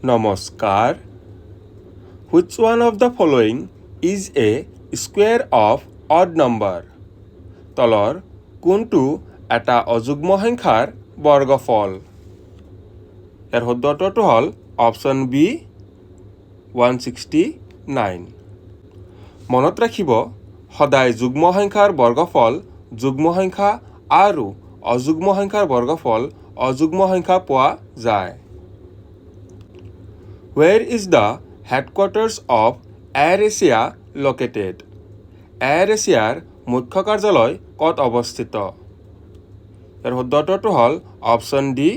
নমস্কাৰ। Which one of the following is a square of odd number? তলৰ কোনটো এটা অযুগ্ম সংখ্যাৰ বৰ্গফল? ইয়াৰ শুদ্ধ উত্তৰটো হ'ল অপশ্যন বি 169। মনত ৰাখিব সদায় যুগ্ম সংখ্যাৰ বৰ্গফল যুগ্ম সংখ্যা আৰু অযুগ্ম সংখ্যাৰ বৰ্গফল অযুগ্ম সংখ্যা পোৱা যায়। Where is the headquarters of AirAsia located? AirAsiaৰ মুখ্য কাৰ্যালয় ক'ত অৱস্থিত? ইয়াৰ শুদ্ধ উত্তৰটো হ'ল option D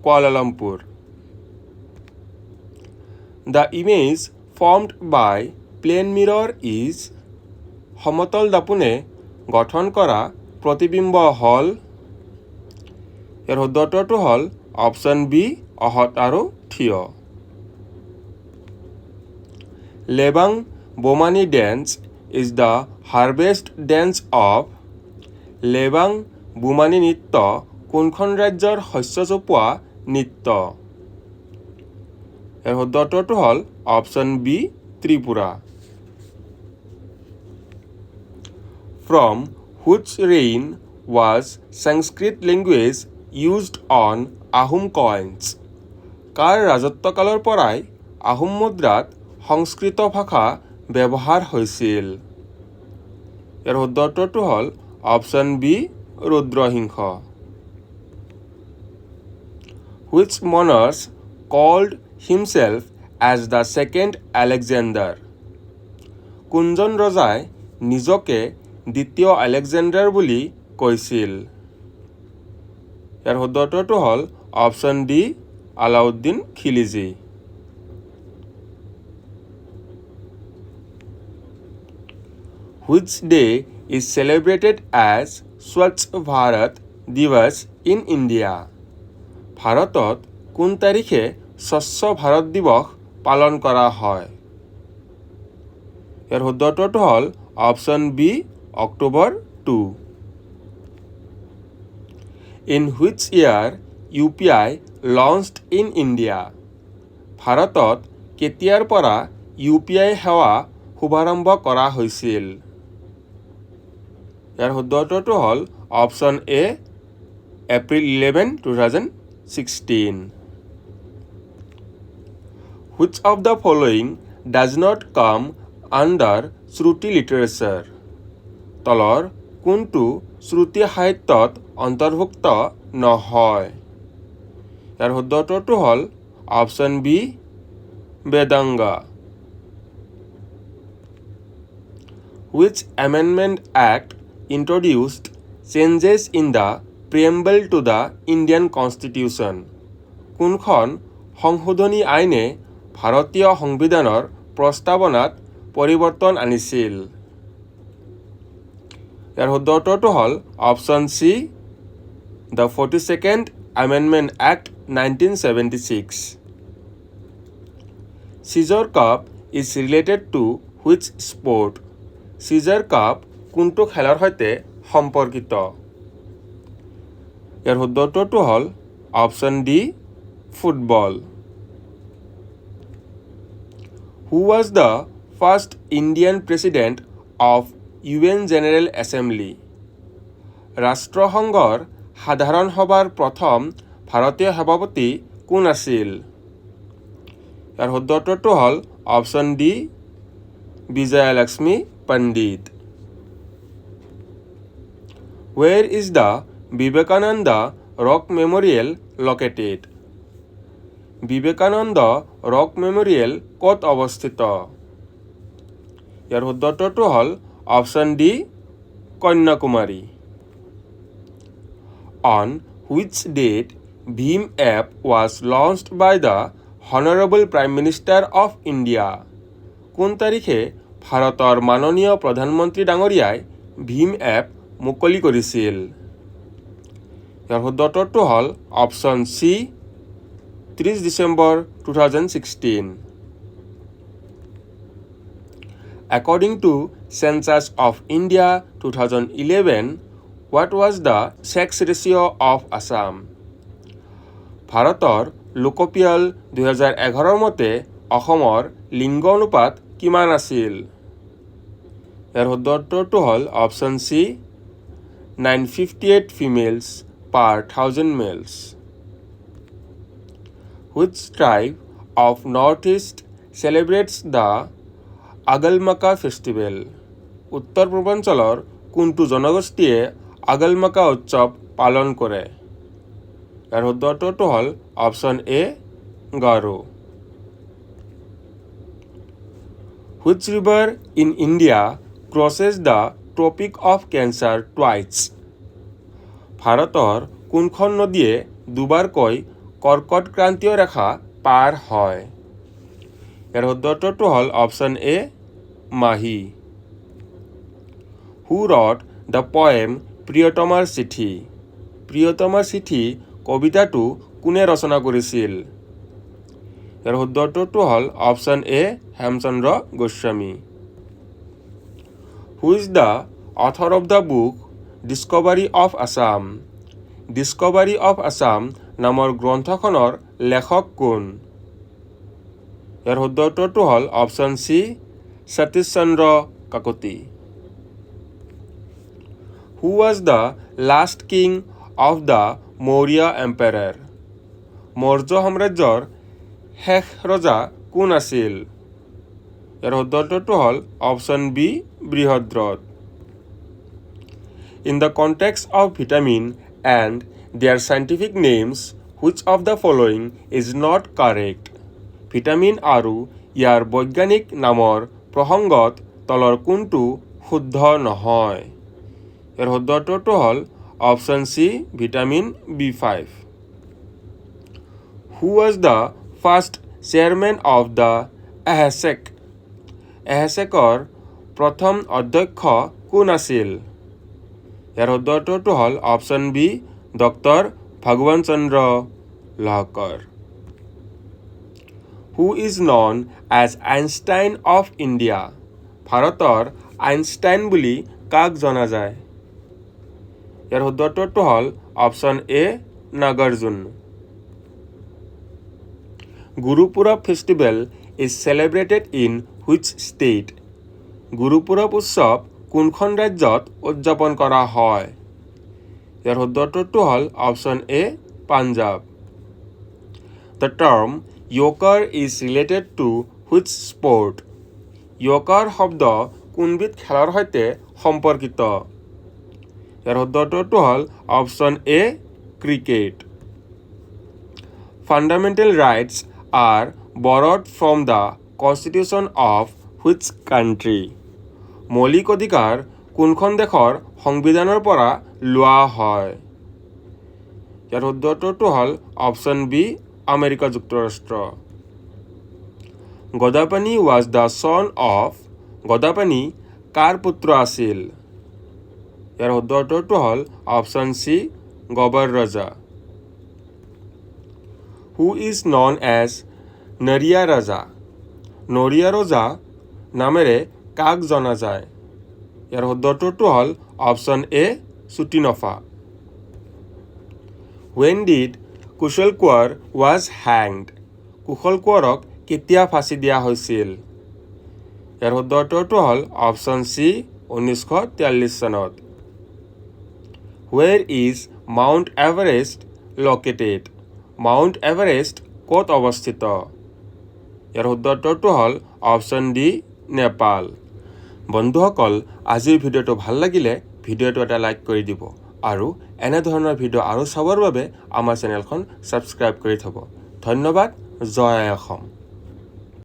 Kuala Lumpur. The image formed by plane mirror is সমতল দাপোনে গঠন কৰা প্ৰতিবিম্ব হ'ল। ইয়াৰ শুদ্ধ উত্তৰটো হ'ল অপশ্যন বি অহত আৰু থিয়। Lebang Boomani dance is the harvest dance of Lebang Boomani নৃত্য কোনখন ৰাজ্যৰ শস্য চপোৱা নৃত্য? ইয়াৰ শুদ্ধ উত্তৰটো হ'ল option B Tripura. From which reign was Sanskrit language used on Ahom coins? কাৰ ৰাজত্বকালৰ পৰাই আহোম মুদ্ৰাত সংস্কৃত ভাষা ব্যৱহাৰ হৈছিল? ইয়াৰ শুদ্ধ উত্তৰটো হ'ল option B Rudra Singha. Which monarch called himself as the second Alexander? কোনজন ৰজাই নিজকে দ্বিতীয় আলেকজেণ্ডাৰ বুলি কৈছিল? ইয়াৰ শুদ্ধ উত্তৰটো হ'ল option D Alauddin Khilji. Which day is celebrated as Swachh Bharat Divas in India? ভাৰতত কোন তাৰিখে স্বচ্ছ ভাৰত দিৱস পালন কৰা হয়? ইয়াৰ শুদ্ধ উত্তৰটো হ'ল option B October 2। In which year UPI launched in India? ভাৰতত কেতিয়াৰ পৰা UPI সেৱা শুভাৰম্ভ কৰা হৈছিল? ইয়াৰ শুদ্ধ উত্তৰটো হ'ল option A April 11, 2016। Which of the following does not come under Shruti literature? তলৰ কোনটো শ্ৰুতি সাহিত্যত অন্তৰ্ভুক্ত নহয়? ইয়াৰ শুদ্ধ উত্তৰটো হ'ল option B Vedanga. Which amendment act introduced changes in the preamble to the Indian Constitution? কোনখন সংশোধনী আইনে ভাৰতীয় সংবিধানৰ প্ৰস্তাৱনাত পৰিৱৰ্তন আনিছিল? ইয়াৰ শুদ্ধ উত্তৰটো হ'ল option C the 42nd Amendment Act 1976। Scissor Cup is related to which sport? Scissor Cup কোনটো খেলৰ সৈতে সম্পৰ্কিত? ইয়াৰ শুদ্ধ উত্তৰটো হ'ল option D football. Who was the first Indian president of UN General Assembly? ৰাষ্ট্ৰসংঘৰ সাধাৰণ সভাৰ প্ৰথম ভাৰতীয় সভাপতি কোন আছিল? ইয়াৰ শুদ্ধ উত্তৰটো হ'ল option D Vijayalakshmi Pandit. Where is the Vivekananda Rock Memorial located? Vivekananda rock memorial ক'ত অৱস্থিত? ইয়াৰ শুদ্ধ উত্তৰটো হ'ল option D Kanyakumari. On which date Bhim app was launched by the Honorable Prime Minister of India? কোন তাৰিখে ভাৰতৰ মাননীয় প্ৰধানমন্ত্ৰী ডাঙৰীয়াই ভীম এপ মুকলি কৰিছিল? ইয়াৰ শুদ্ধ উত্তৰটো হ'ল option C 30 December 2016। According to Census of India 2011, what was the sex ratio of Assam? ভাৰতৰ লোকপিয়ল 2011 মতে অসমৰ লিংগ অনুপাত কিমান আছিল? ইয়াৰ শুদ্ধ উত্তৰটো হ'ল option C 958 females per 1000 males. Which tribe of Northeast celebrates the আগলমাকা ফেষ্টিভেল? উত্তৰ পূৰ্বাঞ্চলৰ কোনটো জনগোষ্ঠীয়ে আগলমাকা উৎসৱ পালন কৰে? ইয়াৰ শুদ্ধ উত্তৰটো হ'ল option A Garo. Which river in India crosses the Tropic of Cancer twice? ভাৰতৰ কোনখন নদীয়ে দুবাৰকৈ কৰ্কট ক্ৰান্তীয় ৰেখা পাৰ হয়? ইয়াৰ শুদ্ধ উত্তৰটো হ'ল অপশ্যন এ মাহী। Who wrote the poem প্ৰিয়তমাৰ চিঠি? প্ৰিয়তমাৰ চিঠি কবিতাটো কোনে ৰচনা কৰিছিল? ইয়াৰ শুদ্ধ উত্তৰটো হ'ল option A Hemchandra Goswami. Who is the author of the book discovery of Assam? Discovery of Assam নামৰ গ্ৰন্থখনৰ লেখক কোন? ইয়াৰ শুদ্ধ উত্তৰটো হ'ল option C Satish Chandra Kakati. Who was the last king of the Maurya Empire? Maurya সাম্ৰাজ্যৰ শেষ ৰজা কোন আছিল? ইয়াৰ শুদ্ধ উত্তৰটো হ'ল option B Brihadratha. In the context of vitamin and their scientific names, which of the following is not correct? Vitamin আৰু ইয়াৰ বৈজ্ঞানিক নামৰ প্ৰসংগত তলৰ কোনটো শুদ্ধ নহয়? ইয়াৰ শুদ্ধ উত্তৰটো হ'ল option C vitamin B5। Who was the first chairman of the AHESEC? AHESECৰ প্ৰথম অধ্যক্ষ কোন আছিল? ইয়াৰ শুদ্ধ উত্তৰটো হ'ল option B doctor Bhagwan Chandra Lahkar. Who is known as Einstein of India? ভাৰতৰ আইনষ্টাইন বুলি কাক জনা যায়? ইয়াৰ শুদ্ধ উত্তৰটো হ'ল option A Nagarjuna. Gurpurab festival is celebrated in which state? Gurpurab উৎসৱ কোনখন ৰাজ্যত উদযাপন কৰা হয়? ইয়াৰ শুদ্ধ উত্তৰটো হ'ল option A Punjab. The term yorker is related to which sport? Yorker শব্দ কোনবিধ খেলৰ সৈতে সম্পৰ্কিত? ইয়াৰ শুদ্ধ উত্তৰটো হ'ল option A cricket. Fundamental rights are borrowed from the constitution of which country? মৌলিক অধিকাৰ কোনখন দেশৰ সংবিধানৰ পৰা লোৱা হয়? ইয়াৰ শুদ্ধ উত্তৰটো হ'ল অপশ্যন বি আমেৰিকা যুক্তৰাষ্ট্ৰ। Gadapani was the son of? Gadapani কাৰ পুত্ৰ আছিল? ইয়াৰ শুদ্ধ উত্তৰটো হ'ল অপশ্যন চি গবৰ ৰজা। হু ইজ নন এজ নৰিয়া ৰজা? নৰিয়া ৰজা নামেৰে কাক জনা যায়? ইয়াৰ শুদ্ধ উত্তৰটো হ'ল option A Sutinpha. When did Kushal Konwar was hanged? Kushal কোঁৱৰক কেতিয়া ফাঁচি দিয়া হৈছিল? ইয়াৰ শুদ্ধ উত্তৰটো হ'ল অপশ্যন চি 1943 চনত। Where is Mount Everest located? Mount Everest ক'ত অৱস্থিত? ইয়াৰ শুদ্ধ উত্তৰটো হ'ল অপশ্যন ডি নেপাল। বন্ধুসকল, আজিৰ ভিডিঅ'টো ভাল লাগিলে ভিডিঅ'টো এটা লাইক কৰি দিব আৰু এনেধৰণৰ ভিডিঅ' আৰু চাবৰ বাবে আমাৰ চেনেলখন ছাবস্ক্ৰাইব কৰি থ'ব। ধন্যবাদ। জয় অসম।